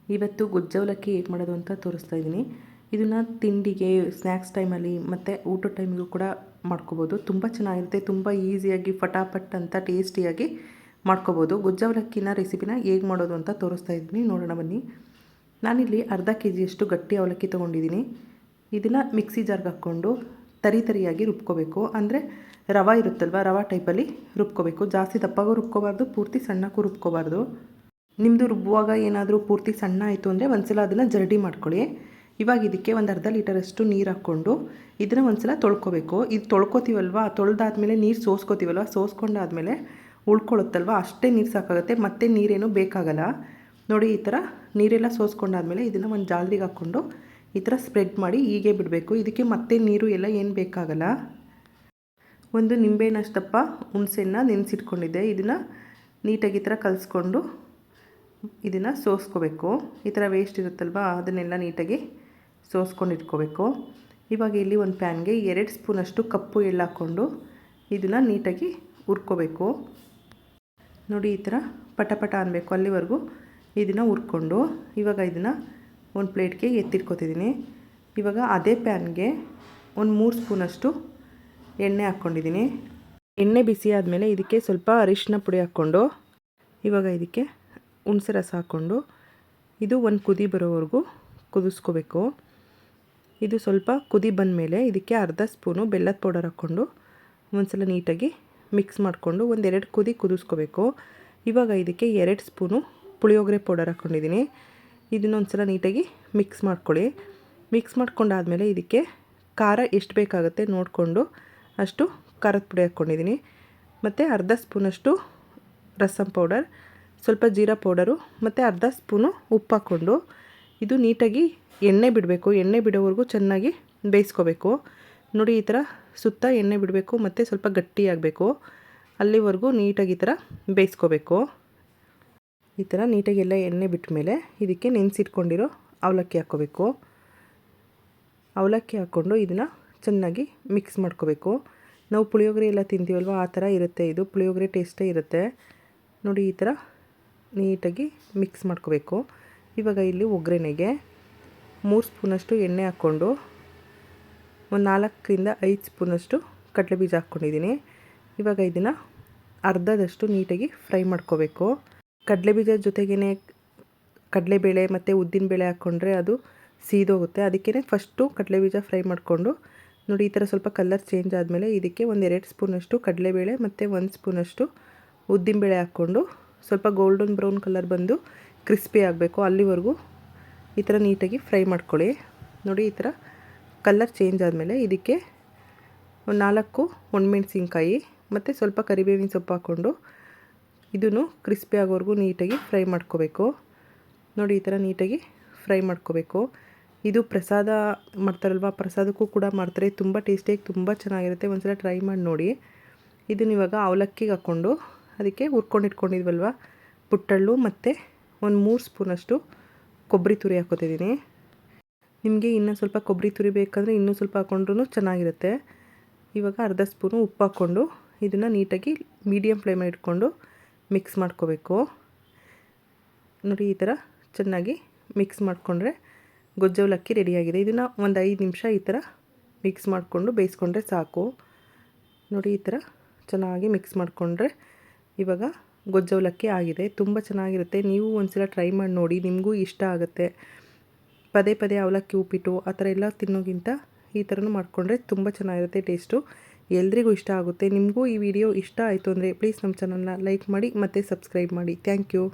ಇವತ್ತು ಗೊಜ್ಜವಲಕ್ಕಿ ಹೇಗೆ ಮಾಡೋದು ಅಂತ ತೋರಿಸ್ತಾ ಇದ್ದೀನಿ. ಇದನ್ನು ತಿಂಡಿಗೆ, ಸ್ನ್ಯಾಕ್ಸ್ ಟೈಮಲ್ಲಿ ಮತ್ತು ಊಟದ ಟೈಮಿಗೂ ಕೂಡ ಮಾಡ್ಕೋಬೋದು. ತುಂಬ ಚೆನ್ನಾಗಿರುತ್ತೆ. ತುಂಬ ಈಸಿಯಾಗಿ ಫಟಾಫಟ್ ಅಂತ ಟೇಸ್ಟಿಯಾಗಿ ಮಾಡ್ಕೋಬೋದು. ಗೊಜ್ಜವಲಕ್ಕಿನ ರೆಸಿಪಿನ ಹೇಗೆ ಮಾಡೋದು ಅಂತ ತೋರಿಸ್ತಾ ಇದ್ದೀನಿ, ನೋಡೋಣ ಬನ್ನಿ. ನಾನಿಲ್ಲಿ ಅರ್ಧ ಕೆಜಿಯಷ್ಟು ಗಟ್ಟಿ ಅವಲಕ್ಕಿ ತೊಗೊಂಡಿದ್ದೀನಿ. ಇದನ್ನು ಮಿಕ್ಸಿ ಜಾರ್ಗೆ ಹಾಕ್ಕೊಂಡು ತರಿಯಾಗಿ ರುಬ್ಕೋಬೇಕು. ಅಂದರೆ ರವೆ ಇರುತ್ತಲ್ವ, ರವೆ ಟೈಪಲ್ಲಿ ರುಬ್ಕೋಬೇಕು. ಜಾಸ್ತಿ ದಪ್ಪಗೂ ರುಬ್ಕೋಬಾರ್ದು, ಪೂರ್ತಿ ಸಣ್ಣಕ್ಕೂ ರುಬ್ಕೋಬಾರ್ದು. ನಿಮ್ಮದು ರುಬ್ಬುವಾಗ ಏನಾದರೂ ಪೂರ್ತಿ ಸಣ್ಣ ಆಯಿತು ಅಂದರೆ ಒಂದ್ಸಲ ಅದನ್ನು ಜರಡಿ ಮಾಡ್ಕೊಳ್ಳಿ. ಇವಾಗ ಇದಕ್ಕೆ ಒಂದು ಅರ್ಧ ಲೀಟರಷ್ಟು ನೀರು ಹಾಕ್ಕೊಂಡು ಇದನ್ನು ಒಂದ್ಸಲ ತೊಳ್ಕೊಬೇಕು. ಇದು ತೊಳ್ಕೊತೀವಲ್ವ, ತೊಳೆದಾದ್ಮೇಲೆ ನೀರು ಸೋಸ್ಕೋತೀವಲ್ವ, ಸೋಸ್ಕೊಂಡಾದ್ಮೇಲೆ ಉಳ್ಕೊಳ್ಳುತ್ತಲ್ವ, ಅಷ್ಟೇ ನೀರು ಸಾಕಾಗುತ್ತೆ. ಮತ್ತೆ ನೀರೇನು ಬೇಕಾಗಲ್ಲ. ನೋಡಿ, ಈ ಥರ ನೀರೆಲ್ಲ ಸೋಸ್ಕೊಂಡಾದ್ಮೇಲೆ ಇದನ್ನು ಒಂದು ಜಾಲರಿಗೆ ಹಾಕ್ಕೊಂಡು ಈ ಥರ ಸ್ಪ್ರೆಡ್ ಮಾಡಿ ಹೀಗೆ ಬಿಡಬೇಕು. ಇದಕ್ಕೆ ಮತ್ತೆ ನೀರು ಎಲ್ಲ ಏನು ಬೇಕಾಗಲ್ಲ. ಒಂದು ನಿಂಬೆಹಣ್ಣಷ್ಟಪ್ಪ ಹುಣಸೆಹಣ್ಣ ನೆನೆಸಿಟ್ಕೊಂಡಿದ್ದೆ. ಇದನ್ನು ನೀಟಾಗಿ ಈ ಥರ ಕಲಿಸ್ಕೊಂಡು ಇದನ್ನು ಸೋಸ್ಕೋಬೇಕು. ಈ ಥರ ವೇಸ್ಟ್ ಇರುತ್ತಲ್ವ, ಅದನ್ನೆಲ್ಲ ನೀಟಾಗಿ ಸೋಸ್ಕೊಂಡು ಇಟ್ಕೋಬೇಕು. ಇವಾಗ ಇಲ್ಲಿ ಒಂದು ಪ್ಯಾನ್ಗೆ 2 ಸ್ಪೂನಷ್ಟು ಕಪ್ಪು ಎಳ್ಳು ಹಾಕ್ಕೊಂಡು ಇದನ್ನು ನೀಟಾಗಿ ಹುರ್ಕೋಬೇಕು. ನೋಡಿ, ಈ ಥರ ಪಟ ಅನ್ನಬೇಕು, ಅಲ್ಲಿವರೆಗೂ ಇದನ್ನು ಹುರ್ಕೊಂಡು ಇವಾಗ ಇದನ್ನು ಒಂದು ಪ್ಲೇಟ್ಗೆ ಎತ್ತಿಟ್ಕೊತಿದ್ದೀನಿ. ಇವಾಗ ಅದೇ ಪ್ಯಾನ್ಗೆ ಒಂದು 3 ಸ್ಪೂನಷ್ಟು ಎಣ್ಣೆ ಹಾಕ್ಕೊಂಡಿದ್ದೀನಿ. ಎಣ್ಣೆ ಬಿಸಿ ಆದಮೇಲೆ ಇದಕ್ಕೆ ಸ್ವಲ್ಪ ಅರಿಶಿನ ಪುಡಿ ಹಾಕ್ಕೊಂಡು ಇವಾಗ ಇದಕ್ಕೆ ಹುಣಸೆ ರಸ ಹಾಕ್ಕೊಂಡು ಇದು ಒಂದು ಕುದಿ ಬರೋವರೆಗೂ ಕುದಿಸ್ಕೋಬೇಕು. ಇದು ಸ್ವಲ್ಪ ಕುದಿ ಬಂದಮೇಲೆ ಇದಕ್ಕೆ ಅರ್ಧ ಸ್ಪೂನು ಬೆಲ್ಲದ ಪೌಡರ್ ಹಾಕ್ಕೊಂಡು ಒಂದ್ಸಲ ನೀಟಾಗಿ ಮಿಕ್ಸ್ ಮಾಡಿಕೊಂಡು 1-2 ಕುದಿ ಕುದಿಸ್ಕೋಬೇಕು. ಇವಾಗ ಇದಕ್ಕೆ 2 ಸ್ಪೂನು ಪುಳಿಯೋಗರೆ ಪೌಡರ್ ಹಾಕ್ಕೊಂಡಿದ್ದೀನಿ. ಇದನ್ನೊಂದ್ಸಲ ನೀಟಾಗಿ ಮಿಕ್ಸ್ ಮಾಡ್ಕೊಳ್ಳಿ. ಮಿಕ್ಸ್ ಮಾಡ್ಕೊಂಡಾದಮೇಲೆ ಇದಕ್ಕೆ ಖಾರ ಎಷ್ಟು ಬೇಕಾಗುತ್ತೆ ನೋಡಿಕೊಂಡು ಅಷ್ಟು ಖಾರದ ಪುಡಿ ಹಾಕ್ಕೊಂಡಿದ್ದೀನಿ. ಮತ್ತು ಅರ್ಧ ಸ್ಪೂನಷ್ಟು ರಸಂ ಪೌಡರ್, ಸ್ವಲ್ಪ ಜೀರಾ ಪೌಡರು ಮತ್ತು ಅರ್ಧ ಸ್ಪೂನು ಉಪ್ಪು ಹಾಕ್ಕೊಂಡು ಇದು ನೀಟಾಗಿ ಎಣ್ಣೆ ಬಿಡಬೇಕು. ಎಣ್ಣೆ ಬಿಡೋವರೆಗೂ ಚೆನ್ನಾಗಿ ಬೇಯಿಸ್ಕೋಬೇಕು. ನೋಡಿ, ಈ ಥರ ಸುತ್ತ ಎಣ್ಣೆ ಬಿಡಬೇಕು ಮತ್ತು ಸ್ವಲ್ಪ ಗಟ್ಟಿಯಾಗಬೇಕು. ಅಲ್ಲಿವರೆಗೂ ನೀಟಾಗಿ ಈ ಥರ ಬೇಯಿಸ್ಕೋಬೇಕು. ಈ ಥರ ನೀಟಾಗಿ ಎಲ್ಲ ಎಣ್ಣೆ ಬಿಟ್ಟ ಮೇಲೆ ಇದಕ್ಕೆ ನೆನೆಸಿಟ್ಕೊಂಡಿರೋ ಅವಲಕ್ಕಿ ಹಾಕ್ಕೋಬೇಕು. ಅವಲಕ್ಕಿ ಹಾಕ್ಕೊಂಡು ಇದನ್ನು ಚೆನ್ನಾಗಿ ಮಿಕ್ಸ್ ಮಾಡ್ಕೋಬೇಕು. ನಾವು ಪುಳಿಯೋಗರೆ ಎಲ್ಲ ತಿಂತೀವಲ್ವ, ಆ ಥರ ಇರುತ್ತೆ. ಇದು ಪುಳಿಯೋಗರೆ ಟೇಸ್ಟೇ ಇರುತ್ತೆ. ನೋಡಿ, ಈ ಥರ ನೀಟಾಗಿ ಮಿಕ್ಸ್ ಮಾಡ್ಕೋಬೇಕು. ಇವಾಗ ಇಲ್ಲಿ ಒಗ್ಗರಣೆಗೆ 3 ಸ್ಪೂನಷ್ಟು ಎಣ್ಣೆ ಹಾಕ್ಕೊಂಡು ಒಂದು 4-5 ಸ್ಪೂನಷ್ಟು ಕಡಲೆಬೀಜ ಹಾಕ್ಕೊಂಡಿದ್ದೀನಿ. ಇವಾಗ ಇದನ್ನು ಅರ್ಧದಷ್ಟು ನೀಟಾಗಿ ಫ್ರೈ ಮಾಡ್ಕೋಬೇಕು. ಕಡಲೆಬೀಜ ಜೊತೆಗೇ ಕಡಲೆಬೇಳೆ ಮತ್ತು ಉದ್ದಿನಬೇಳೆ ಹಾಕ್ಕೊಂಡ್ರೆ ಅದು ಸೀದೋಗುತ್ತೆ. ಅದಕ್ಕೇ ಫಸ್ಟು ಕಡಲೆಬೀಜ ಫ್ರೈ ಮಾಡಿಕೊಂಡು ನೋಡಿ, ಈ ಥರ ಸ್ವಲ್ಪ ಕಲರ್ ಚೇಂಜ್ ಆದಮೇಲೆ ಇದಕ್ಕೆ 1-2 ಸ್ಪೂನಷ್ಟು ಕಡಲೆಬೇಳೆ ಮತ್ತು 1 ಸ್ಪೂನಷ್ಟು ಉದ್ದಿನಬೇಳೆ ಹಾಕ್ಕೊಂಡು ಸ್ವಲ್ಪ ಗೋಲ್ಡನ್ ಬ್ರೌನ್ ಕಲರ್ ಬಂದು ಕ್ರಿಸ್ಪಿ ಆಗಬೇಕು. ಅಲ್ಲಿವರೆಗೂ ಈ ಥರ ನೀಟಾಗಿ ಫ್ರೈ ಮಾಡ್ಕೊಳ್ಳಿ. ನೋಡಿ, ಈ ಥರ ಕಲರ್ ಚೇಂಜ್ ಆದಮೇಲೆ ಇದಕ್ಕೆ ಒಂದು 4 ಒಣಮೆಣಸಿನ್ಕಾಯಿ ಮತ್ತು ಸ್ವಲ್ಪ ಕರಿಬೇವಿನ ಸೊಪ್ಪು ಹಾಕ್ಕೊಂಡು ಇದನ್ನು ಕ್ರಿಸ್ಪಿ ಆಗೋವರೆಗೂ ನೀಟಾಗಿ ಫ್ರೈ ಮಾಡ್ಕೋಬೇಕು. ನೋಡಿ, ಈ ಥರ ನೀಟಾಗಿ ಫ್ರೈ ಮಾಡ್ಕೋಬೇಕು. ಇದು ಪ್ರಸಾದ ಮಾಡ್ತಾರಲ್ವ, ಪ್ರಸಾದಕ್ಕೂ ಕೂಡ ಮಾಡ್ತಾರೆ. ತುಂಬ ಟೇಸ್ಟಿಯಾಗಿ ತುಂಬ ಚೆನ್ನಾಗಿರುತ್ತೆ. ಒಂದ್ಸಲ ಟ್ರೈ ಮಾಡಿ ನೋಡಿ. ಇದನ್ನ ಇವಾಗ ಅವಲಕ್ಕಿಗೆ ಹಾಕ್ಕೊಂಡು ಅದಕ್ಕೆ ಹುರ್ಕೊಂಡಿಟ್ಕೊಂಡಿದ್ವಲ್ವ ಪುಟ್ಟಳ್ಳು ಮತ್ತು ಒಂದು 3 ಸ್ಪೂನಷ್ಟು ಕೊಬ್ಬರಿ ತುರಿ ಹಾಕ್ಕೋತಿದ್ದೀನಿ. ನಿಮಗೆ ಇನ್ನೂ ಸ್ವಲ್ಪ ಕೊಬ್ಬರಿ ತುರಿ ಬೇಕಂದರೆ ಇನ್ನೂ ಸ್ವಲ್ಪ ಹಾಕ್ಕೊಂಡ್ರೂ ಚೆನ್ನಾಗಿರುತ್ತೆ. ಇವಾಗ ಅರ್ಧ ಸ್ಪೂನು ಉಪ್ಪು ಹಾಕ್ಕೊಂಡು ಇದನ್ನು ನೀಟಾಗಿ ಮೀಡಿಯಮ್ ಫ್ಲೇಮಲ್ಲಿ ಇಟ್ಕೊಂಡು ಮಿಕ್ಸ್ ಮಾಡ್ಕೋಬೇಕು. ನೋಡಿ, ಈ ಥರ ಚೆನ್ನಾಗಿ ಮಿಕ್ಸ್ ಮಾಡಿಕೊಂಡ್ರೆ ಗೊಜ್ಜವಲಕ್ಕಿ ರೆಡಿಯಾಗಿದೆ. ಇದನ್ನು ಒಂದು 5 ನಿಮಿಷ ಈ ಥರ ಮಿಕ್ಸ್ ಮಾಡಿಕೊಂಡು ಬೇಯಿಸ್ಕೊಂಡ್ರೆ ಸಾಕು. ನೋಡಿ, ಈ ಥರ ಚೆನ್ನಾಗಿ ಮಿಕ್ಸ್ ಮಾಡಿಕೊಂಡ್ರೆ ಇವಾಗ ಗೊಜ್ಜವಲಕ್ಕಿ ಆಗಿದೆ. ತುಂಬ ಚೆನ್ನಾಗಿರುತ್ತೆ. ನೀವು ಒಂದ್ಸಲ ಟ್ರೈ ಮಾಡಿ ನೋಡಿ, ನಿಮಗೂ ಇಷ್ಟ ಆಗುತ್ತೆ. ಪದೇ ಅವಲಕ್ಕಿ ಉಪ್ಪಿಟ್ಟು ಆ ಥರ ಎಲ್ಲ ತಿನ್ನೋಕ್ಕಿಂತ ಈ ಥರನೂ ಮಾಡಿಕೊಂಡ್ರೆ ತುಂಬ ಚೆನ್ನಾಗಿರುತ್ತೆ. ಟೇಸ್ಟು ಎಲ್ರಿಗೂ ಇಷ್ಟ ಆಗುತ್ತೆ. ನಿಮಗೂ ಈ ವಿಡಿಯೋ ಇಷ್ಟ ಆಯಿತು ಅಂದರೆ ಪ್ಲೀಸ್ ನಮ್ಮ ಚಾನಲ್ನ ಲೈಕ್ ಮಾಡಿ ಮತ್ತು ಸಬ್ಸ್ಕ್ರೈಬ್ ಮಾಡಿ. Thank you.